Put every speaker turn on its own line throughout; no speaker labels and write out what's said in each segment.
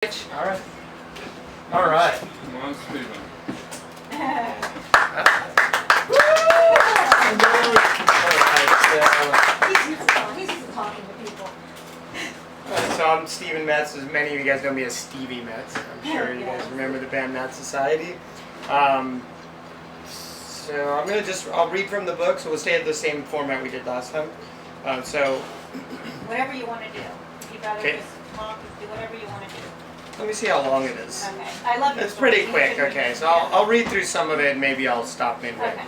All right. All right.
Come on, Stephen.
He's used to talking to people.
So I'm Stephen Metz. As many of you guys know me as Stevie Metz. I'm sure you guys remember the band Metz Society. So I'll read from the book. So we'll stay at the same format we did last time.
Whatever you want to do. If you'd rather
Okay.
just talk, do whatever you want to do.
Let me see how long it is.
Okay. I love your
It's pretty
story.
quick. Okay, so I'll read through some of it and maybe I'll stop midway.
Okay.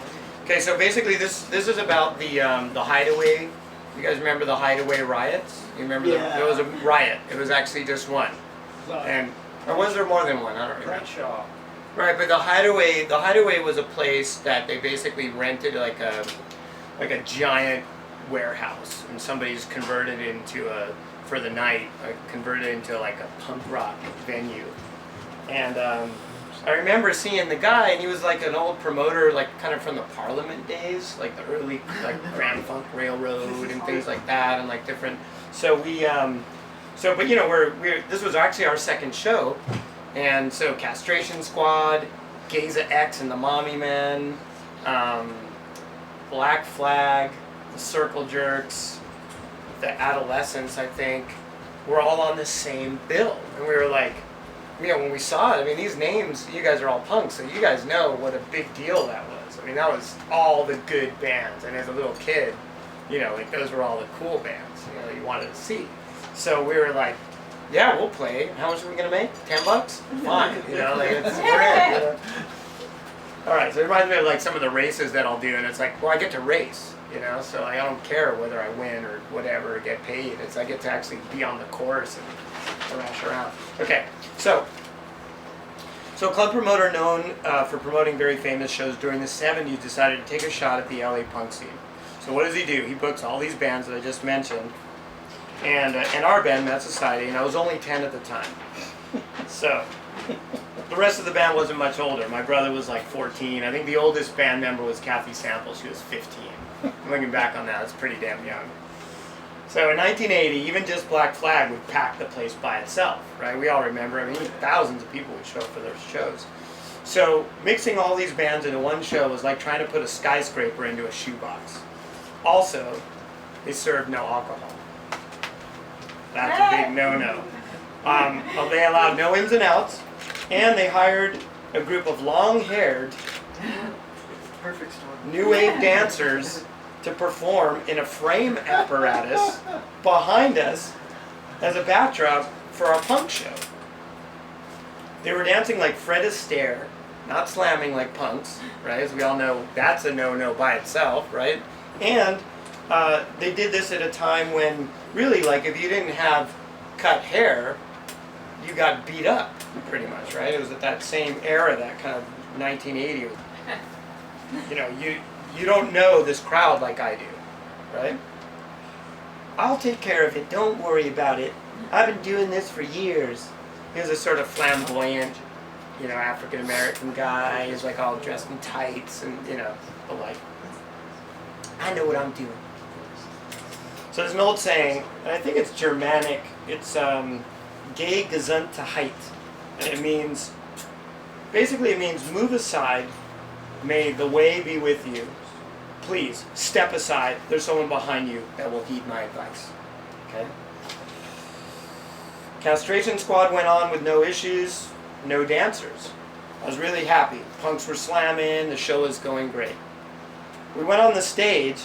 Okay, so basically this is about the Hideaway. You guys remember the Hideaway riots? You remember?
Yeah.
It was a riot. It was actually just one. Or was there more than one? I don't remember.
Crenshaw.
Right, but the Hideaway was a place that they basically rented like a giant warehouse, and somebody's converted into for the night, converted into like a punk rock venue. And I remember seeing the guy, and he was like an old promoter, like kind of from the Parliament days, like the early like Grand Funk Railroad and things like that, and like different. So but you know this was actually our second show, and so Castration Squad, Geza X and the Mommy Men, Black Flag, the Circle Jerks, the Adolescents, I think, were all on the same bill, and we were like, when we saw it, these names, you guys are all punks, so you guys know what a big deal that was. That was all the good bands, and as a little kid, like those were all the cool bands, you wanted to see. So we were like, yeah, we'll play. How much are we gonna make? $10? Fine, it's great. All right, so it reminds me of like some of the races that I'll do, and it's like, well, I get to race, so I don't care whether I win or whatever, or get paid. I get to actually be on the course and thrash around. Okay, so club promoter known for promoting very famous shows during the 70s decided to take a shot at the LA punk scene. So what does he do? He books all these bands that I just mentioned, and our band, Metz Society, and I was only 10 at the time. So the rest of the band wasn't much older. My brother was like 14. I think the oldest band member was Kathy Sample. She was 15. Looking back on that, it's pretty damn young. So in 1980, even just Black Flag would pack the place by itself, right? We all remember, thousands of people would show up for their shows. So mixing all these bands into one show was like trying to put a skyscraper into a shoebox. Also, they served no alcohol. That's a big no-no. They allowed no ins and outs, and they hired a group of long-haired,
Perfect storm.
new wave dancers to perform in a frame apparatus behind us as a backdrop for our punk show. They were dancing like Fred Astaire, not slamming like punks, right? As we all know, that's a no-no by itself, right? And they did this at a time when, really, like, if you didn't have cut hair, you got beat up, pretty much, right? It was at that same era, that kind of 1980. You don't know this crowd like I do, right? I'll take care of it, don't worry about it. I've been doing this for years. He was a sort of flamboyant, African-American guy. He's like all dressed in tights and, but like, I know what I'm doing. So there's an old saying, and I think it's Germanic, it's geh gesundheit, and it means move aside, may the way be with you. Please, step aside, there's someone behind you that will heed my advice. Okay? Castration Squad went on with no issues, no dancers. I was really happy. Punks were slamming, the show was going great. We went on the stage,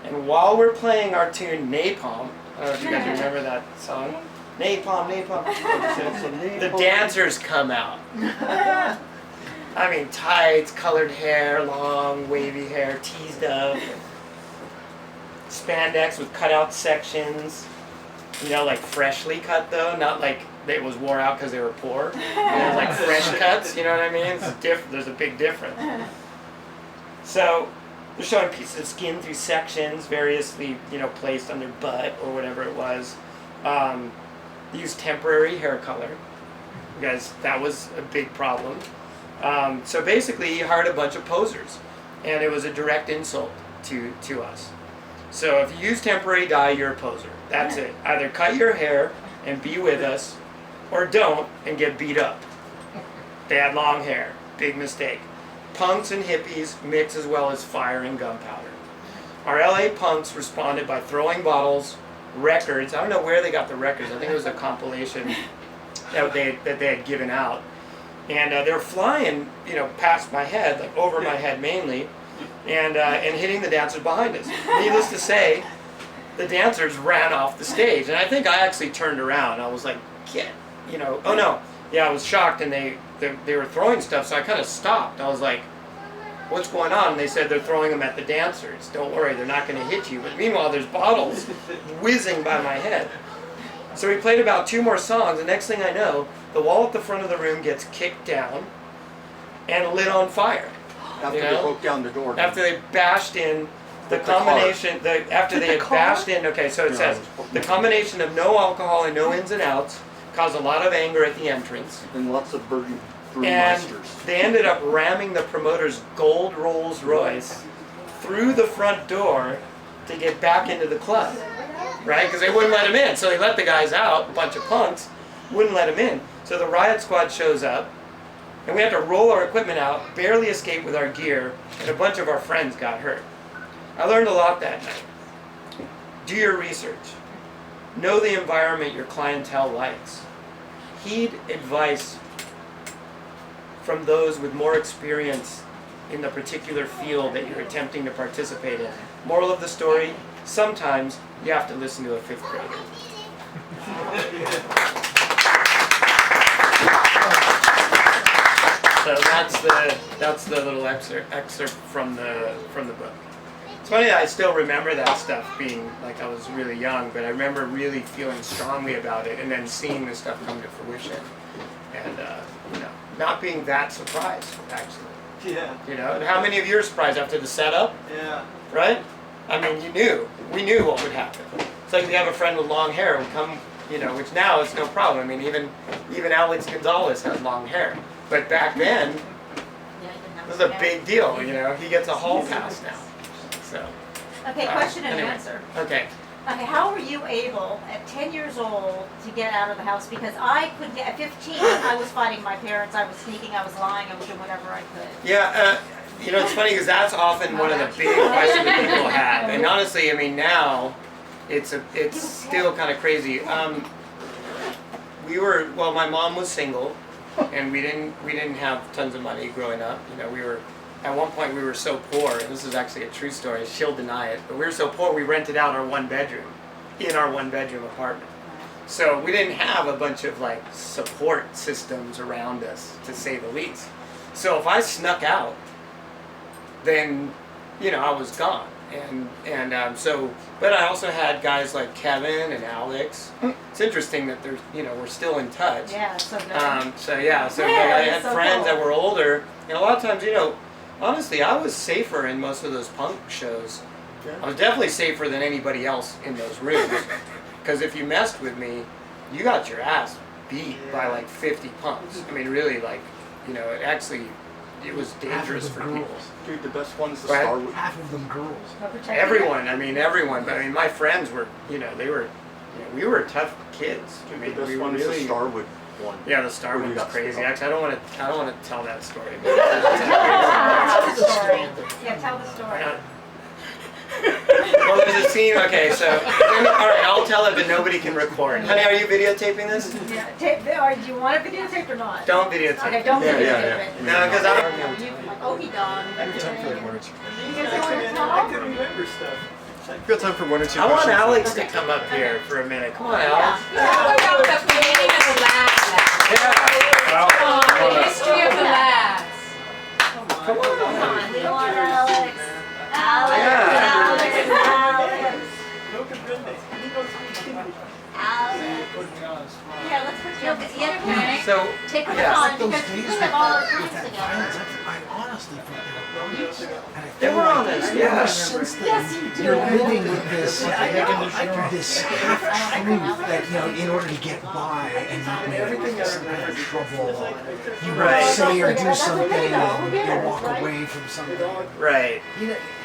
and while we're playing our tune Napalm, I don't know if you guys remember that song. Napalm, Napalm. The dancers come out. Tights, colored hair, long, wavy hair, teased up. Spandex with cutout sections. Like freshly cut though, not like it was wore out because they were poor. Like fresh cuts, you know what I mean? There's a big difference. So they're showing pieces of skin through sections, variously, placed on their butt or whatever it was. They used temporary hair color, because that was a big problem. So basically, he hired a bunch of posers, and it was a direct insult to us. So if you use temporary dye, you're a poser. That's it. Either cut your hair and be with us, or don't and get beat up. They had long hair. Big mistake. Punks and hippies mix as well as fire and gunpowder. Our LA punks responded by throwing bottles, records. I don't know where they got the records. I think it was a compilation that they had given out. And they were flying, past my head, like over my head mainly, and hitting the dancers behind us. Needless to say, the dancers ran off the stage. And I think I actually turned around. I was like, oh no. Yeah, I was shocked, and they were throwing stuff, so I kind of stopped. I was like, what's going on? And they said they're throwing them at the dancers. Don't worry, they're not going to hit you. But meanwhile, there's bottles whizzing by my head. So we played about 2 more songs, and next thing I know, the wall at the front of the room gets kicked down and lit on fire.
After they broke down the door.
After they bashed in the combination, after they had bashed in, okay, so it says, the combination of no alcohol and no ins and outs caused a lot of anger at the entrance.
And lots of
And
brewmasters.
they ended up ramming the promoter's gold Rolls Royce through the front door to get back into the club, right? Because they wouldn't let him in. So they let the guys out, a bunch of punks, wouldn't let him in. So the riot squad shows up, and we had to roll our equipment out, barely escape with our gear, and a bunch of our friends got hurt. I learned a lot that night. Do your research. Know the environment your clientele likes. Heed advice from those with more experience in the particular field that you're attempting to participate in. Moral of the story, sometimes you have to listen to a 5th grader. So that's the little excerpt from the book. It's funny that I still remember that stuff being like I was really young, but I remember really feeling strongly about it and then seeing this stuff come to fruition. And not being that surprised, actually.
Yeah.
And how many of you are surprised after the setup?
Yeah.
Right? I mean, we knew what would happen. It's like if you have a friend with long hair who come, which now is no problem. I mean, even Alex Gonzalez has long hair. But back then, it was a big deal, He gets a hall pass now. So.
Okay, question and
anyway.
answer.
Okay.
Okay, how were you able, at 10 years old, to get out of the house? Because I couldn't get, at 15, I was fighting my parents, I was sneaking, I was lying, I was doing whatever I could.
Yeah, it's funny because that's often one of the big questions that people have. And honestly, I mean, now, it's still kind of crazy. My mom was single, and we didn't have tons of money growing up. At one point we were so poor, and this is actually a true story, she'll deny it, but we were so poor we rented out our 1-bedroom in our 1-bedroom apartment. So we didn't have a bunch of support systems around us, to say the least. So if I snuck out, then I was gone. But I also had guys like Kevin and Alex. It's interesting that we're still in touch.
Yeah, so good.
I had
so
friends
cool.
that were older, and a lot of times, honestly, I was safer in most of those punk shows. I was definitely safer than anybody else in those rooms. Because if you messed with me, you got your ass beat by 50 punks. I mean, really, it was dangerous for people.
Dude, the best ones to
Right?
start with.
Half of them girls.
Everyone. But my friends were, we were tough kids. I
Dude,
mean,
the best
we were
one is the
really.
Starwood one.
Yeah, the Star
Where you
one was
got
crazy.
stuck.
Actually, I don't want to tell that story.
Tell the story. Yeah, tell the story.
Well, there's a scene. Okay, so all right, I'll tell it, but nobody can record. Honey, are you videotaping this?
Yeah, do you want it videotaped or not?
Don't videotape.
Okay, don't
Yeah,
videotape
yeah,
it.
yeah.
No, because I don't.
Oh, he done.
I've got time for one or two.
You guys want to tell?
remember stuff.
I've got time for one or two
I want
questions.
Alex to come up here for a minute. Come on, Alex.
Talk about the beginning of the laughs. The history of the laughs.
Come on.
Come on, we want Alex. Alex,
Yeah.
Alex, Alex.
Look at Brenda. He knows speak English.
Alex.
Put me on the spot.
Yeah, let's put you on the spot.
Thank
So
Take the
yeah.
time
Those
because
days
we
with
have all our
with
friends
that
together.
violence, I honestly thought they were brilliant. And I
They
feel
were
like
honest, yeah.
ever since then,
Yes, you do.
you're living with this, this half-truth that, in order to get by and not make some kind of trouble, you
Right.
will say or do
That's
something
okay, though. Who
and you
cares,
walk
right?
away from something.
Right.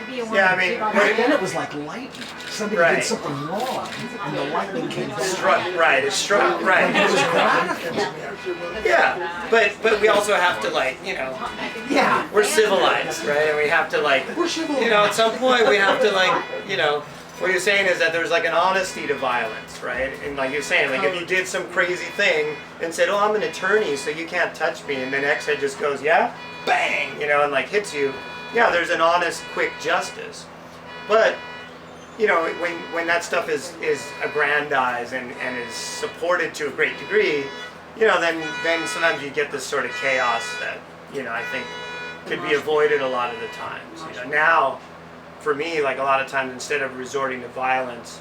Be a woman,
Yeah, I mean,
keep on
Back
doing
then
it.
it was like lightning. Somebody
Right.
did something wrong, and the lightning came down.
It struck, right.
It was gratifying.
Yeah, but we also have to
Yeah.
we're civilized, right? And we have to
We're civilized.
at some point we have to what you're saying is that there's like an honesty to violence, right? And like you're saying, like if you did some crazy thing and said, oh, I'm an attorney, so you can't touch me, and then X-Head just goes, yeah, bang, and like hits you, yeah, there's an honest, quick justice. But when that stuff is aggrandized and is supported to a great degree, then sometimes you get this sort of chaos that I think could be avoided a lot of the times. Now, for me, like a lot of times, instead of resorting to violence,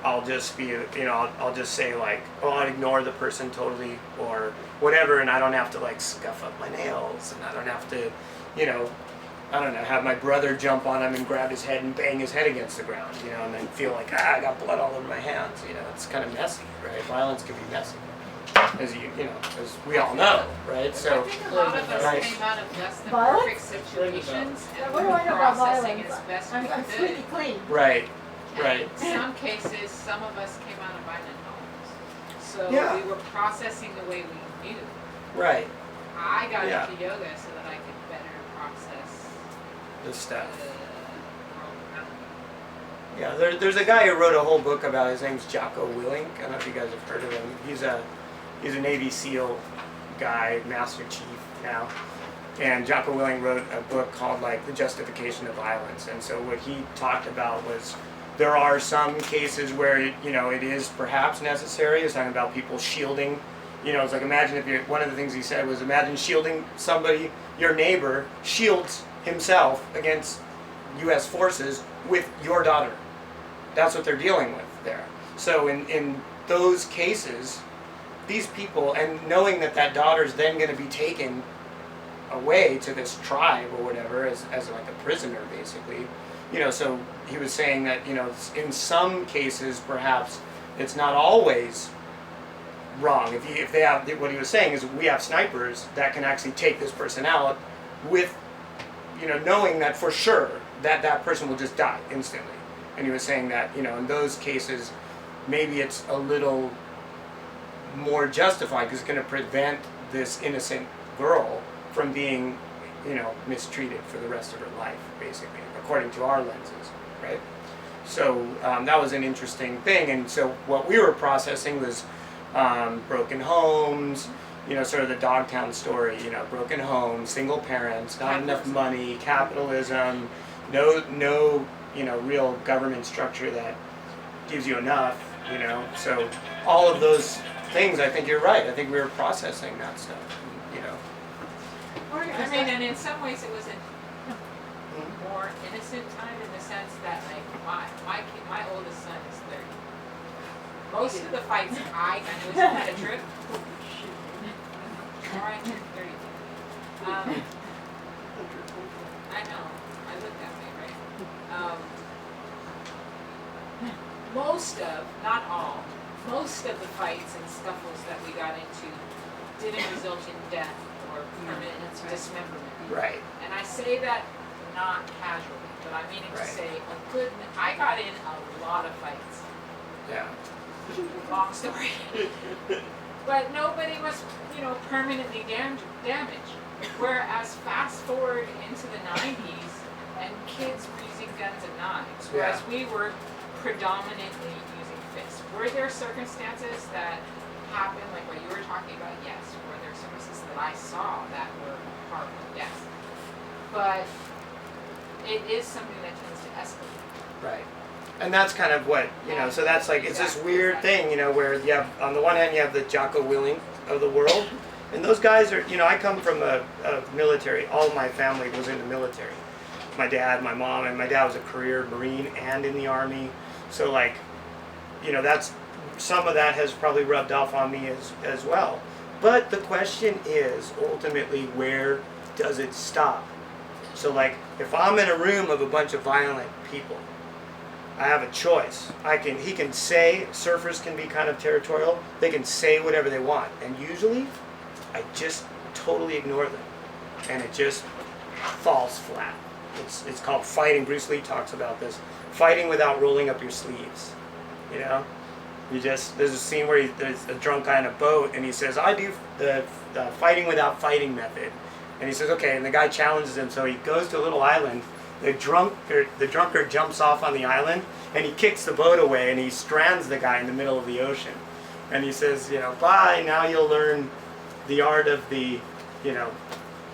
I'll just be I'll just say like, oh, I'll ignore the person totally or whatever, and I don't have to like scuff up my nails, and I don't have to I don't know, have my brother jump on him and grab his head and bang his head against the ground, and then feel like, I got blood all over my hands. It's kind of messy, right? Violence can be messy, as as we all know, right? So,
I think a lot of us
Nice.
came out of less than
Violence?
perfect situations and
What do I
we're
know about
processing
violence?
as best
I'm
we
squeaky
could.
clean.
right,
And
right,
in some cases, some of us came out of violent homes. So
Yeah.
we were processing the way we knew.
right,
I got
Yeah.
into yoga so that I could better process
this stuff.
the world around me.
Yeah, there's a guy who wrote a whole book about. His name's Jocko Willink. I don't know if you guys have heard of him. He's a Navy SEAL guy, Master Chief now. And Jocko Willink wrote a book called like The Justification of Violence. And so what he talked about was there are some cases where it is perhaps necessary. He's talking about people shielding. It's like imagine if one of the things he said was imagine shielding somebody, your neighbor shields himself against U.S. forces with your daughter. That's what they're dealing with there. So in those cases, these people, and knowing that daughter's then going to be taken away to this tribe or whatever as like a prisoner basically, so he was saying that in some cases perhaps it's not always wrong. If they have, what he was saying is we have snipers that can actually take this person out with knowing that for sure that person will just die instantly. And he was saying that in those cases maybe it's a little more justified because it's going to prevent this innocent girl from being mistreated for the rest of her life basically, according to our lenses, right? So that was an interesting thing. And so what we were processing was broken homes, sort of the Dogtown story, broken homes, single parents, not enough money, capitalism, no real government structure that gives you enough, so all of those things, I think you're right. I think we were processing that stuff,
I mean, and in some ways it was a more innocent time in the sense that like my oldest son is 30. Most of the fights I know he's had a trip. Alright, 30. I know, I look that way, right? Not all, most of the fights and scuffles that we got into didn't result in death or permanent dismemberment.
right,
And I say that not casually, but I mean it to
Right.
say I got in a lot of fights.
yeah,
Long story. But nobody was, permanently damaged. Whereas fast forward into the 90s and kids were using guns and knives, whereas we were predominantly using fists. Were there circumstances that happened, like what you were talking about? Yes. Were there circumstances that I saw that were horrible? Yes. But it is something that tends to escalate.
right. And that's kind of what, so that's like, it's this weird thing, where you have, on the one hand, you have the Jocko Willink of the world, and those guys are, I come from a military, all of my family was in the military. My dad, my mom, and my dad was a career Marine and in the Army, so like, that's, some of that has probably rubbed off on me as well. But the question is, ultimately, where does it stop? So like, if I'm in a room of a bunch of violent people, I have a choice. He can say, surfers can be kind of territorial, they can say whatever they want. And usually, I just totally ignore them. And it just falls flat. It's called fighting. Bruce Lee talks about this. Fighting without rolling up your sleeves. You know? There's a scene where there's a drunk guy on a boat, and he says, I do the fighting without fighting method. And he says, okay, and the guy challenges him, so he goes to a little island. The drunkard jumps off on the island, and he kicks the boat away, and he strands the guy in the middle of the ocean. And he says, bye, now you'll learn the art of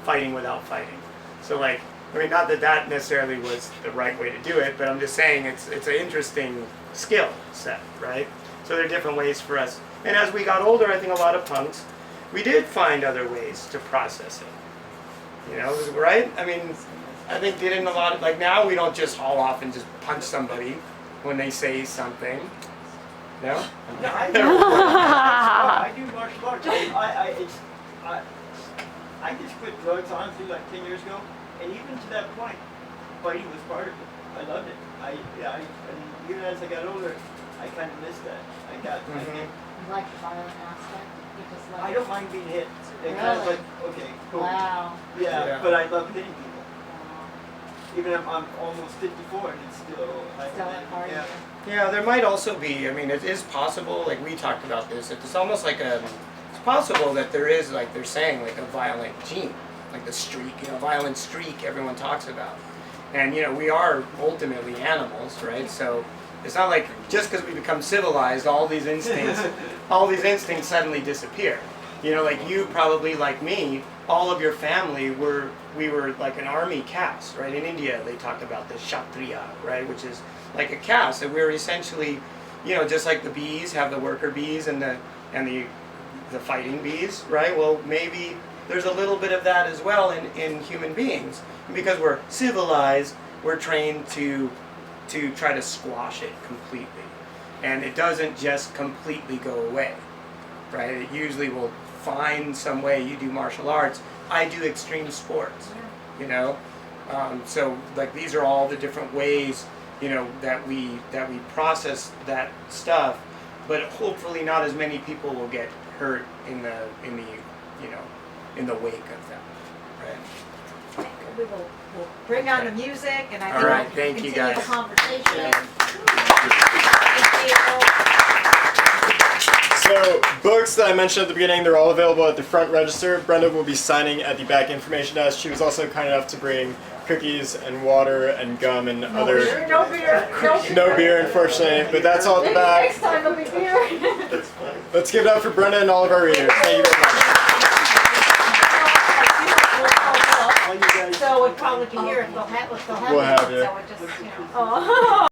fighting without fighting. So like, not that necessarily was the right way to do it, but I'm just saying it's an interesting skill set, right? So there are different ways for us. And as we got older, I think a lot of punks, we did find other ways to process it. Right? I think didn't a lot of, like now we don't just haul off and just punch somebody when they say something. No?
No, I do martial arts. I just quit drugs honestly like 10 years ago, and even to that point, fighting was part of it. I loved it. And even as I got older, I kind of missed that.
You like the violent aspect? You just love
I don't mind being hit. It kind of like, okay, cool.
Wow.
Yeah, but I love hitting people. Even if I'm almost 54 and it's still like,
Still a part
yeah.
of
Yeah, there might also be, it is possible, like we talked about this, it's almost like it's possible that there is, like they're saying, like a violent gene, like the streak, violent streak everyone talks about. And, we are ultimately animals, right? So it's not like just because we become civilized, all these instincts suddenly disappear. Like you probably, like me, all of your family we were like an army caste, right? In India, they talked about the Kshatriya, right? Which is like a caste, that we're essentially, just like the bees have the worker bees and the fighting bees, right? Well, maybe there's a little bit of that as well in human beings. And because we're civilized, we're trained to try to squash it completely. And it doesn't just completely go away, right? It usually will find some way. You do martial arts, I do extreme sports, so like these are all the different ways, that we process that stuff, but hopefully not as many people will get hurt in the wake of that, right?
We'll bring on the music, and I
All
think
right,
we'll
thank you,
continue
guys.
the conversation. Thank you.
So, books that I mentioned at the beginning, they're all available at the front register. Brenda will be signing at the back information desk. She was also kind enough to bring cookies and water and gum and other...
No beer.
No beer, unfortunately, but that's all at the back.
Next time there'll be beer.
Let's give it up for Brenda and all of our readers. Thank you very much.
So we probably can hear it. They'll have
We'll have
it.
you.
So it just,